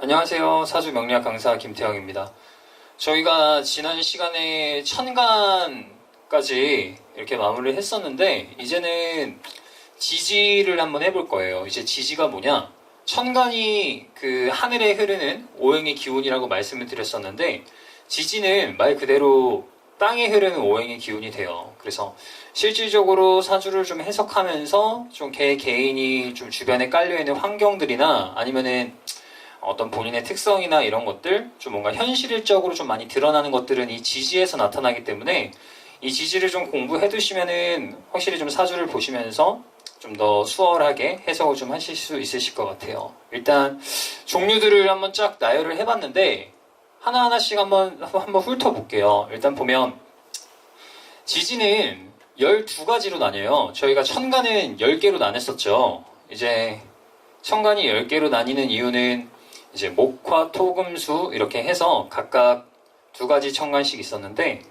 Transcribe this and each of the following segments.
안녕하세요. 사주 명리학 강사 김태형입니다. 저희가 지난 시간에 천간까지 이렇게 마무리를 했었는데 이제는 지지를 한번 해볼 거예요. 이제 지지가 뭐냐? 천간이 그 하늘에 흐르는 오행의 기운이라고 말씀을 드렸었는데 지지는 말 그대로 땅에 흐르는 오행의 기운이 돼요. 그래서 실질적으로 사주를 좀 해석하면서 좀 개인이 좀 주변에 깔려있는 환경들이나 아니면은 어떤 본인의 특성이나 이런 것들, 좀 뭔가 현실적으로 좀 많이 드러나는 것들은 이 지지에서 나타나기 때문에 이 지지를 좀 공부해 두시면은 확실히 좀 사주를 보시면서 좀 더 수월하게 해석을 좀 하실 수 있으실 것 같아요. 일단 종류들을 한번 쫙 나열을 해봤는데 하나하나씩 한번 훑어볼게요. 일단 보면 지지는 12가지로 나뉘어요. 저희가 천간은 10개로 나눴었죠. 이제 천간이 10개로 나뉘는 이유는 이제 목화, 토, 금, 수 이렇게 해서 각각 2가지 천간씩 있었는데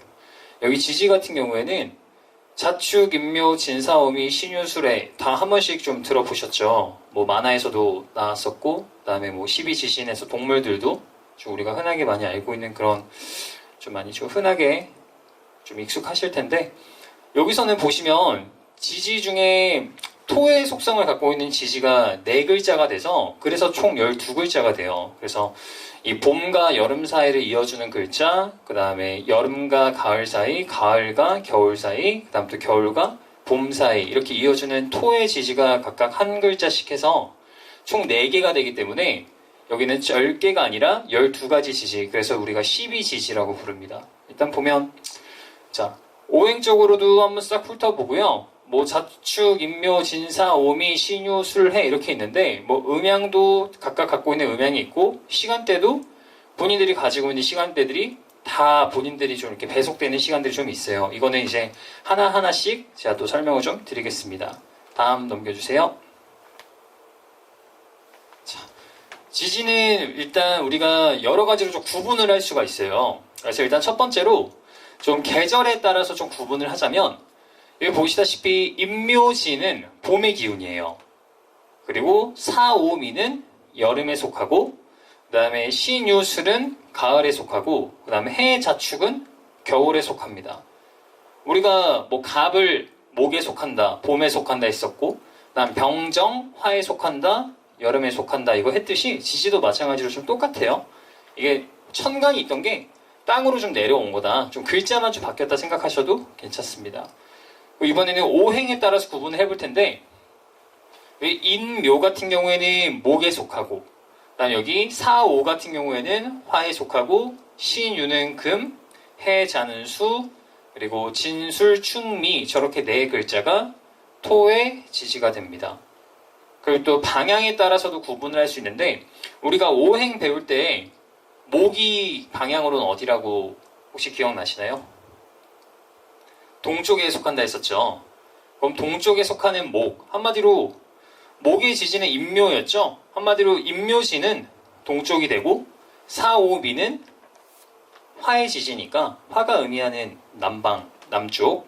여기 지지 같은 경우에는 자축, 인묘, 진사오미, 신유술에 다 한 번씩 좀 들어보셨죠. 뭐 만화에서도 나왔었고 그다음에 뭐 12지신에서 동물들도 좀 우리가 흔하게 많이 알고 있는 그런 좀 많이 좀 흔하게 좀 익숙하실 텐데 여기서는 보시면 지지 중에 토의 속성을 갖고 있는 지지가 4글자가 돼서 그래서 총 12글자가 돼요. 그래서 이 봄과 여름 사이를 이어주는 글자, 그 다음에 여름과 가을 사이, 가을과 겨울 사이, 그 다음 또 겨울과 봄 사이 이렇게 이어주는 토의 지지가 각각 한 글자씩 해서 총 4개가 되기 때문에 여기는 10개가 아니라 12가지 지지, 그래서 우리가 12지지라고 부릅니다. 일단 보면 자 오행적으로도 한번 싹 훑어보고요. 뭐 자축, 인묘, 진사, 오미, 신유, 술해 이렇게 있는데 뭐 음양도 각각 갖고 있는 음양이 있고 시간대도 본인들이 가지고 있는 시간대들이 다 본인들이 좀 이렇게 배속되는 시간들이 좀 있어요. 이거는 이제 하나하나씩 제가 또 설명을 좀 드리겠습니다. 다음 넘겨주세요. 자, 지지는 일단 우리가 여러 가지로 좀 구분을 할 수가 있어요. 그래서 일단 첫 번째로 좀 계절에 따라서 좀 구분을 하자면 여기 보시다시피 인묘지는 봄의 기운이에요. 그리고 사오미는 여름에 속하고 그 다음에 신유술은 가을에 속하고 그 다음에 해자축은 겨울에 속합니다. 우리가 뭐 갑을 목에 속한다, 봄에 속한다 했었고 그 다음 병정, 화에 속한다, 여름에 속한다 이거 했듯이 지지도 마찬가지로 좀 똑같아요. 이게 천간이 있던 게 땅으로 좀 내려온 거다. 좀 글자만 좀 바뀌었다 생각하셔도 괜찮습니다. 이번에는 오행에 따라서 구분을 해볼 텐데 인묘 같은 경우에는 목에 속하고 그다음 여기 사오 같은 경우에는 화에 속하고 신유는 금, 해자는 수, 그리고 진술, 충미 저렇게 4글자가 토의 지지가 됩니다. 그리고 또 방향에 따라서도 구분을 할 수 있는데 우리가 오행 배울 때 목이 방향으로는 어디라고 혹시 기억나시나요? 동쪽에 속한다 했었죠. 그럼 동쪽에 속하는 목, 한마디로 목의 지지는 인묘였죠. 한마디로 인묘지는 동쪽이 되고 사오미는 화의 지지니까 화가 의미하는 남방, 남쪽.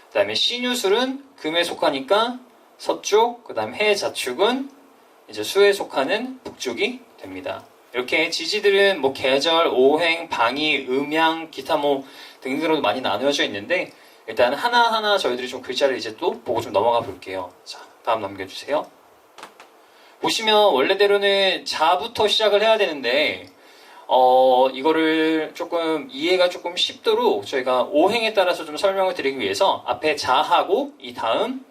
그 다음에 신유술은 금에 속하니까 서쪽. 그 다음 해자축은 이제 수에 속하는 북쪽이 됩니다. 이렇게 지지들은 뭐 계절, 오행, 방위, 음양, 기타 뭐 등등으로 많이 나누어져 있는데 일단 하나하나 저희들이 좀 글자를 이제 또 보고 좀 넘어가 볼게요. 자, 다음 넘겨주세요. 보시면 원래대로는 자부터 시작을 해야 되는데 이거를 조금 이해가 조금 쉽도록 저희가 오행에 따라서 좀 설명을 드리기 위해서 앞에 자하고 이 다음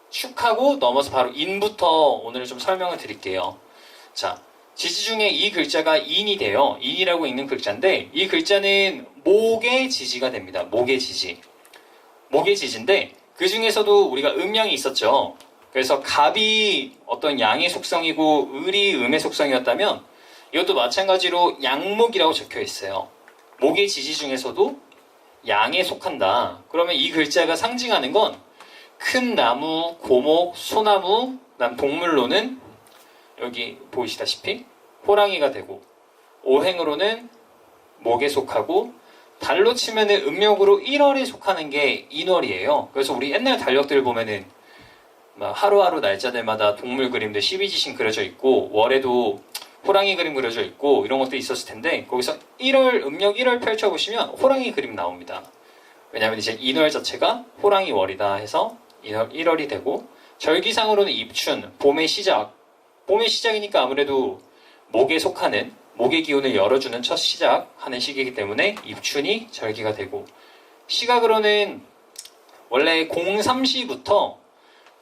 축하고 넘어서 바로 인부터 오늘 좀 설명을 드릴게요. 자, 지지 중에 이 글자가 인이 돼요. 인이라고 있는 글자인데 이 글자는 목의 지지가 됩니다. 목의 지지. 목의 지지인데 그 중에서도 우리가 음양이 있었죠. 그래서 갑이 어떤 양의 속성이고 을이 음의 속성이었다면 이것도 마찬가지로 양목이라고 적혀 있어요. 목의 지지 중에서도 양에 속한다. 그러면 이 글자가 상징하는 건 큰 나무, 고목, 소나무, 그다음 동물로는 여기 보이시다시피 호랑이가 되고 오행으로는 목에 속하고 달로 치면은 음력으로 1월에 속하는 게 인월이에요. 그래서 우리 옛날 달력들 보면은 막 하루하루 날짜들마다 동물 그림도 12지씩 그려져 있고 월에도 호랑이 그림 그려져 있고 이런 것도 있었을 텐데 거기서 1월 음력 1월 펼쳐보시면 호랑이 그림 나옵니다. 왜냐하면 이제 인월 자체가 호랑이 월이다 해서 1월이 되고 절기상으로는 입춘, 봄의 시작. 봄의 시작이니까 아무래도 목에 속하는 목의 기운을 열어주는 첫 시작하는 시기이기 때문에 입춘이 절기가 되고 시각으로는 원래 03시부터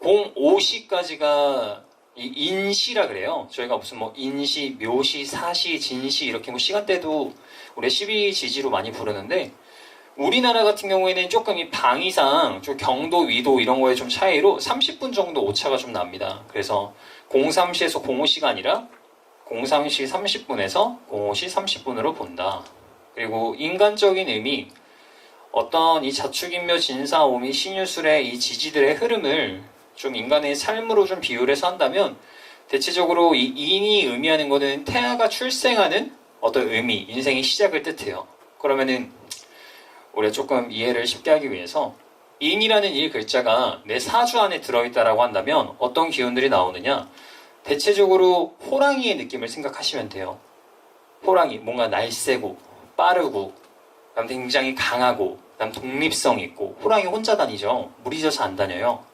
05시까지가 인시라 그래요. 저희가 무슨 뭐 인시, 묘시, 사시, 진시 이렇게 뭐 시간대도 우리 12지지로 많이 부르는데 우리나라 같은 경우에는 조금 이 방위상 좀 경도, 위도 이런 거에 좀 차이로 30분 정도 오차가 좀 납니다. 그래서 03시에서 05시가 아니라 03시 30분에서 05시 30분으로 본다. 그리고 인간적인 의미 어떤 이 자축인묘, 진사, 오미, 신유술의 이 지지들의 흐름을 좀 인간의 삶으로 좀 비유해서 한다면 대체적으로 이 인이 의미하는 거는 태아가 출생하는 어떤 의미, 인생의 시작을 뜻해요. 그러면은 우리가 조금 이해를 쉽게 하기 위해서 인이라는 이 글자가 내 사주 안에 들어있다라고 한다면 어떤 기운들이 나오느냐? 대체적으로 호랑이의 느낌을 생각하시면 돼요. 호랑이, 뭔가 날쌔고 빠르고 그다음 굉장히 강하고 그다음 독립성 있고 호랑이 혼자 다니죠. 무리져서 안 다녀요.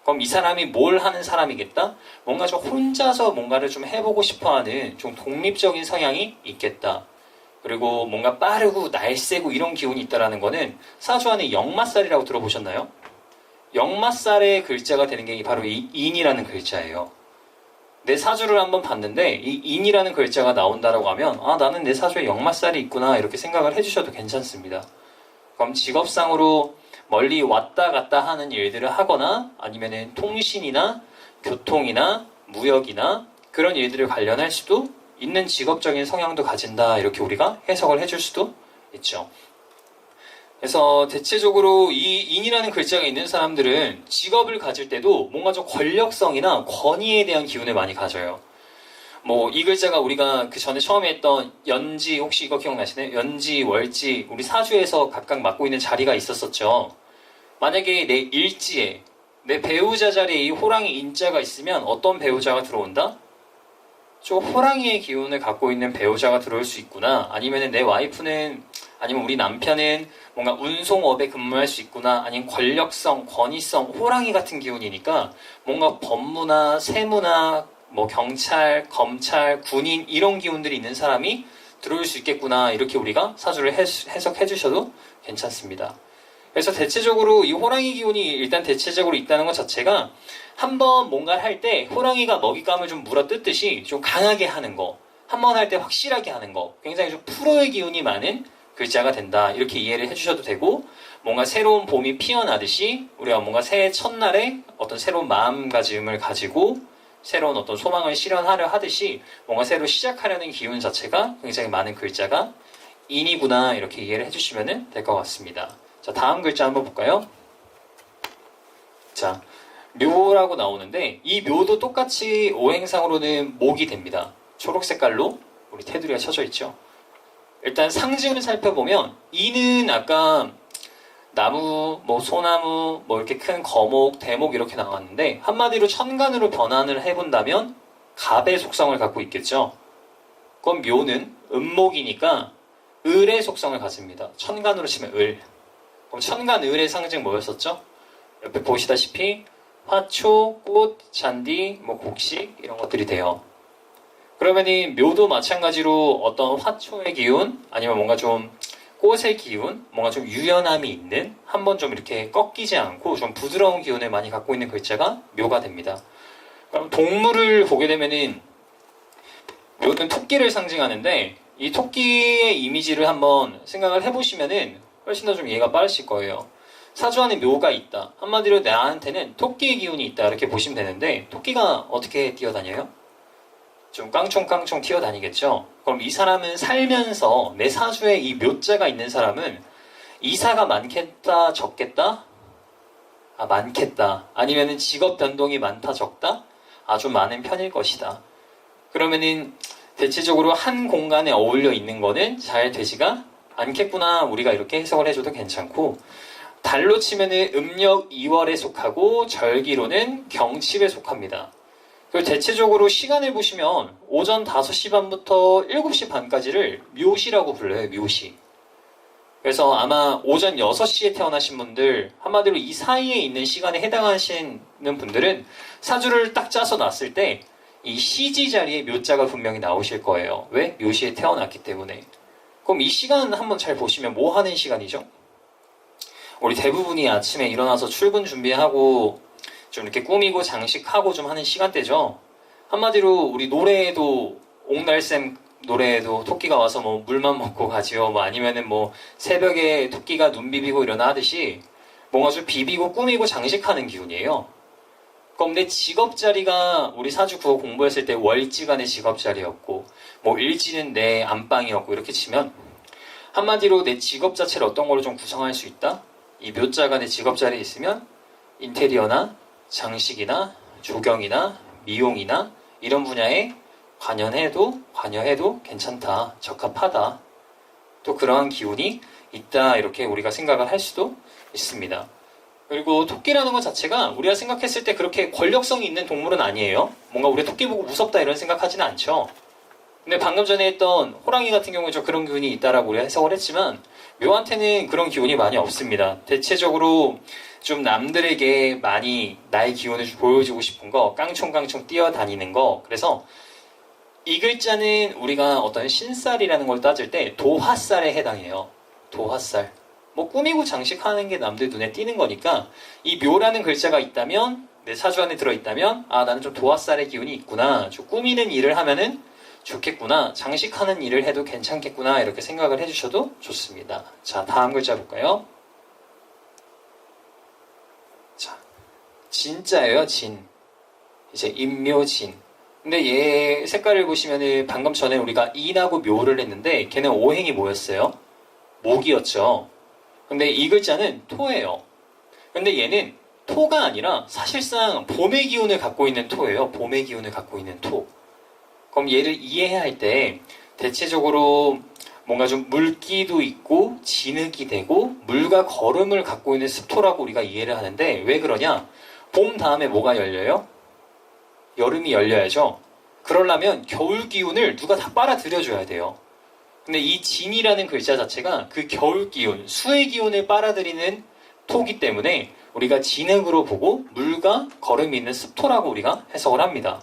그럼 이 사람이 뭘 하는 사람이겠다? 뭔가 좀 혼자서 뭔가를 좀 해보고 싶어하는 좀 독립적인 성향이 있겠다. 그리고 뭔가 빠르고 날쌔고 이런 기운이 있다는 거는 사주 안에 역마살이라고 들어보셨나요? 역마살의 글자가 되는 게 바로 이 인이라는 글자예요. 내 사주를 한번 봤는데 이 인이라는 글자가 나온다라고 하면 아 나는 내 사주에 역마살이 있구나 이렇게 생각을 해주셔도 괜찮습니다. 그럼 직업상으로 멀리 왔다 갔다 하는 일들을 하거나 아니면은 통신이나 교통이나 무역이나 그런 일들을 관련할 수도 있는 직업적인 성향도 가진다 이렇게 우리가 해석을 해줄 수도 있죠. 그래서 대체적으로 이 인이라는 글자가 있는 사람들은 직업을 가질 때도 뭔가 좀 권력성이나 권위에 대한 기운을 많이 가져요. 뭐 이 글자가 우리가 그 전에 처음에 했던 연지 혹시 이거 기억나시나요? 연지, 월지 우리 사주에서 각각 맡고 있는 자리가 있었었죠. 만약에 내 일지에 내 배우자 자리에 이 호랑이 인자가 있으면 어떤 배우자가 들어온다? 좀 호랑이의 기운을 갖고 있는 배우자가 들어올 수 있구나. 아니면 내 와이프는 아니면 우리 남편은 뭔가 운송업에 근무할 수 있구나. 아니면 권력성, 권위성, 호랑이 같은 기운이니까 뭔가 법무나 세무나 뭐 경찰, 검찰, 군인 이런 기운들이 있는 사람이 들어올 수 있겠구나. 이렇게 우리가 사주를 해석해 주셔도 괜찮습니다. 그래서 대체적으로 이 호랑이 기운이 일단 대체적으로 있다는 것 자체가 한번 뭔가를 할 때 호랑이가 먹잇감을 좀 물어뜯듯이 좀 강하게 하는 거, 한번 할 때 확실하게 하는 거, 굉장히 좀 프로의 기운이 많은 글자가 된다. 이렇게 이해를 해주셔도 되고 뭔가 새로운 봄이 피어나듯이 우리가 뭔가 새해 첫날에 어떤 새로운 마음가짐을 가지고 새로운 어떤 소망을 실현하려 하듯이 뭔가 새로 시작하려는 기운 자체가 굉장히 많은 글자가 인이구나 이렇게 이해를 해주시면 될 것 같습니다. 자, 다음 글자 한번 볼까요? 자, 묘라고 나오는데 이 묘도 똑같이 오행상으로는 목이 됩니다. 초록 색깔로 우리 테두리가 쳐져 있죠. 일단 상징을 살펴보면 이는 아까 나무, 뭐 소나무, 뭐 이렇게 큰 거목, 대목 이렇게 나왔는데 한마디로 천간으로 변환을 해본다면 갑의 속성을 갖고 있겠죠. 그럼 묘는 음목이니까 을의 속성을 가집니다. 천간으로 치면 을. 그럼 천간 을의 상징 뭐였었죠? 옆에 보시다시피 화초, 꽃, 잔디, 뭐 곡식 이런 것들이 돼요. 그러면 이 묘도 마찬가지로 어떤 화초의 기운 아니면 뭔가 좀 꽃의 기운, 뭔가 좀 유연함이 있는 한번 좀 이렇게 꺾이지 않고 좀 부드러운 기운을 많이 갖고 있는 글자가 묘가 됩니다. 그럼 동물을 보게 되면은 묘는 토끼를 상징하는데 이 토끼의 이미지를 한번 생각을 해보시면은 훨씬 더 좀 이해가 빠르실 거예요. 사주 안에 묘가 있다. 한마디로 나한테는 토끼의 기운이 있다. 이렇게 보시면 되는데 토끼가 어떻게 뛰어다녀요? 좀 깡총깡총 튀어다니겠죠. 그럼 이 사람은 살면서 내 사주에 이 묘자가 있는 사람은 이사가 많겠다 적겠다? 아 많겠다. 아니면은 직업 변동이 많다 적다? 아주 많은 편일 것이다. 그러면은 대체적으로 한 공간에 어울려 있는 거는 잘 되지가 않겠구나. 우리가 이렇게 해석을 해줘도 괜찮고 달로 치면은 음력 2월에 속하고 절기로는 경칩에 속합니다. 그리고 대체적으로 시간을 보시면 오전 5시 반부터 7시 반까지를 묘시라고 불러요. 묘시. 그래서 아마 오전 6시에 태어나신 분들, 한마디로 이 사이에 있는 시간에 해당하시는 분들은 사주를 딱 짜서 놨을 때 이 시지 자리에 묘자가 분명히 나오실 거예요. 왜? 묘시에 태어났기 때문에. 그럼 이 시간 한번 잘 보시면 뭐 하는 시간이죠? 우리 대부분이 아침에 일어나서 출근 준비하고 좀 이렇게 꾸미고 장식하고 좀 하는 시간대죠. 한마디로 우리 노래에도 옥날샘 노래에도 토끼가 와서 뭐 물만 먹고 가지요. 뭐 아니면은 뭐 새벽에 토끼가 눈 비비고 일어나 하듯이 뭔가 좀 비비고 꾸미고 장식하는 기운이에요. 그럼 내 직업 자리가 우리 사주 구호 공부했을 때 월지가 내 직업 자리였고 뭐 일지는 내 안방이었고 이렇게 치면 한마디로 내 직업 자체를 어떤 걸로 좀 구성할 수 있다? 이 묘자가 내 직업 자리에 있으면 인테리어나 장식이나 조경이나 미용이나 이런 분야에 관여해도 괜찮다, 적합하다. 또 그러한 기운이 있다 이렇게 우리가 생각을 할 수도 있습니다. 그리고 토끼라는 것 자체가 우리가 생각했을 때 그렇게 권력성이 있는 동물은 아니에요. 뭔가 우리 토끼 보고 무섭다 이런 생각하지는 않죠. 근데 방금 전에 했던 호랑이 같은 경우에 좀 그런 기운이 있다라고 우리가 해석을 했지만 묘한테는 그런 기운이 많이 없습니다. 대체적으로 좀 남들에게 많이 나의 기운을 좀 보여주고 싶은 거, 깡총깡총 뛰어다니는 거. 그래서 이 글자는 우리가 어떤 신살이라는 걸 따질 때 도화살에 해당해요. 도화살. 뭐 꾸미고 장식하는 게 남들 눈에 띄는 거니까 이 묘라는 글자가 있다면, 내 사주 안에 들어있다면 아 나는 좀 도화살의 기운이 있구나, 좀 꾸미는 일을 하면은 좋겠구나, 장식하는 일을 해도 괜찮겠구나 이렇게 생각을 해주셔도 좋습니다. 자, 다음 글자 볼까요? 자, 진자예요. 진. 이제 임묘진. 근데 얘 색깔을 보시면은 방금 전에 우리가 인하고 묘를 했는데 걔는 오행이 뭐였어요? 목이었죠. 근데 이 글자는 토예요. 근데 얘는 토가 아니라 사실상 봄의 기운을 갖고 있는 토예요. 봄의 기운을 갖고 있는 토. 그럼 얘를 이해할 때 대체적으로 뭔가 좀 물기도 있고 진흙이 되고 물과 거름을 갖고 있는 습토라고 우리가 이해를 하는데 왜 그러냐? 봄 다음에 뭐가 열려요? 여름이 열려야죠. 그러려면 겨울 기운을 누가 다 빨아들여줘야 돼요. 근데 이 진이라는 글자 자체가 그 겨울 기운, 수의 기운을 빨아들이는 토기 때문에 우리가 진흙으로 보고 물과 거름이 있는 습토라고 우리가 해석을 합니다.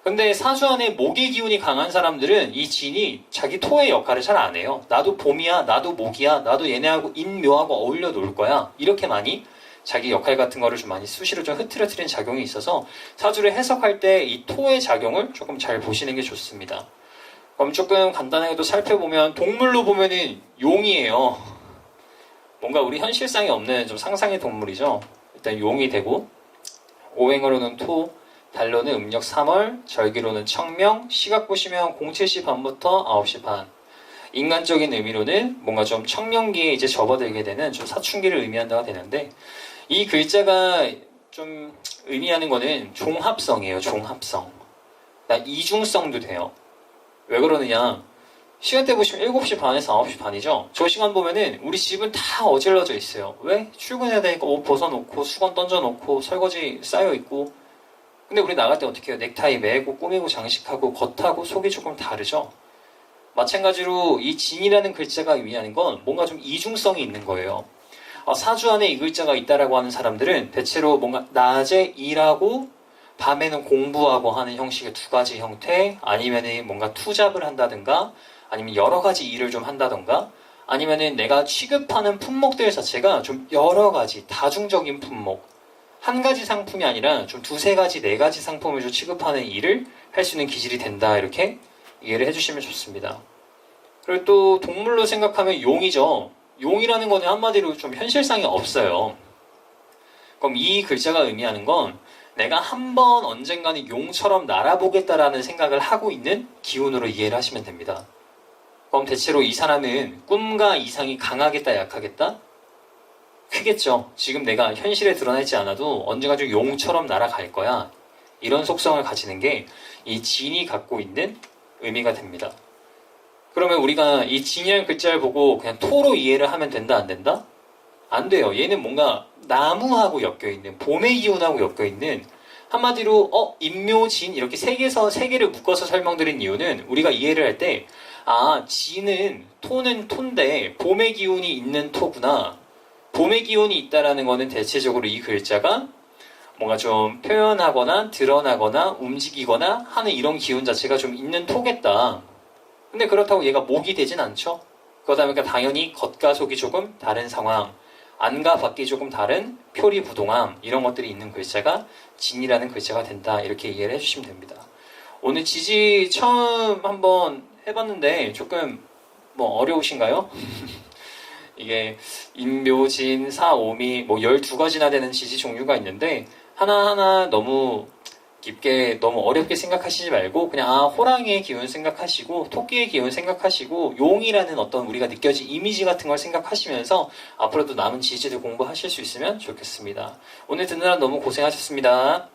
근데 사주 안에 목의 기운이 강한 사람들은 이 진이 자기 토의 역할을 잘 안 해요. 나도 봄이야, 나도 목이야, 나도 얘네하고 인묘하고 어울려 놀 거야. 이렇게 많이 자기 역할 같은 거를 좀 많이 수시로 좀 흐트러뜨리는 작용이 있어서 사주를 해석할 때 이 토의 작용을 조금 잘 보시는 게 좋습니다. 그럼 조금 간단하게도 살펴보면 동물로 보면은 용이에요. 뭔가 우리 현실상에 없는 좀 상상의 동물이죠. 일단 용이 되고 오행으로는 토, 달로는 음력 3월, 절기로는 청명, 시각 보시면 07시 반부터 9시 반. 인간적인 의미로는 뭔가 좀 청명기에 이제 접어들게 되는 좀 사춘기를 의미한다가 되는데 이 글자가 좀 의미하는 거는 종합성이에요. 종합성. 나 이중성도 돼요. 왜 그러느냐? 시간대 보시면 7시 반에서 9시 반이죠? 저 시간 보면은 우리 집은 다 어질러져 있어요. 왜? 출근해야 되니까 옷 벗어놓고 수건 던져놓고 설거지 쌓여있고. 근데 우리 나갈 때 어떻게 해요? 넥타이 매고 꾸미고 장식하고 겉하고 속이 조금 다르죠? 마찬가지로 이 진이라는 글자가 의미하는 건 뭔가 좀 이중성이 있는 거예요. 사주 안에 이 글자가 있다라고 하는 사람들은 대체로 뭔가 낮에 일하고 밤에는 공부하고 하는 형식의 두 가지 형태, 아니면은 뭔가 투잡을 한다든가, 아니면 여러 가지 일을 좀 한다든가, 아니면은 내가 취급하는 품목들 자체가 좀 여러 가지 다중적인 품목, 한 가지 상품이 아니라 좀 두세 가지, 네 가지 상품을 좀 취급하는 일을 할 수 있는 기질이 된다 이렇게 이해를 해주시면 좋습니다. 그리고 또 동물로 생각하면 용이죠. 용이라는 거는 한마디로 좀 현실성이 없어요. 그럼 이 글자가 의미하는 건 내가 한번 언젠가는 용처럼 날아보겠다라는 생각을 하고 있는 기운으로 이해를 하시면 됩니다. 그럼 대체로 이 사람은 꿈과 이상이 강하겠다 약하겠다? 크겠죠. 지금 내가 현실에 드러나지 않아도 언젠가 좀 용처럼 날아갈 거야. 이런 속성을 가지는 게 이 진이 갖고 있는 의미가 됩니다. 그러면 우리가 이 진이라는 글자를 보고 그냥 토로 이해를 하면 된다 안 된다? 안 돼요. 얘는 뭔가 나무하고 엮여있는, 봄의 기운하고 엮여있는, 한마디로 임묘진 이렇게 세 개를 묶어서 설명드린 이유는 우리가 이해를 할 때 진은 토는 토인데 봄의 기운이 있는 토구나. 봄의 기운이 있다라는 거는 대체적으로 이 글자가 뭔가 좀 표현하거나 드러나거나 움직이거나 하는 이런 기운 자체가 좀 있는 토겠다. 근데 그렇다고 얘가 목이 되진 않죠. 그러다 보니까 당연히 겉과 속이 조금 다른 상황, 안과 밖이 조금 다른 표리부동함, 이런 것들이 있는 글자가 진이라는 글자가 된다. 이렇게 이해를 해주시면 됩니다. 오늘 지지 처음 한번 해봤는데 조금 어려우신가요? 이게 임묘진, 사오미 12가지나 되는 지지 종류가 있는데 하나하나 너무 깊게 너무 어렵게 생각하시지 말고 그냥 호랑이의 기운 생각하시고 토끼의 기운 생각하시고 용이라는 어떤 우리가 느껴진 이미지 같은 걸 생각하시면서 앞으로도 남은 지지들 공부하실 수 있으면 좋겠습니다. 오늘 듣느라 너무 고생하셨습니다.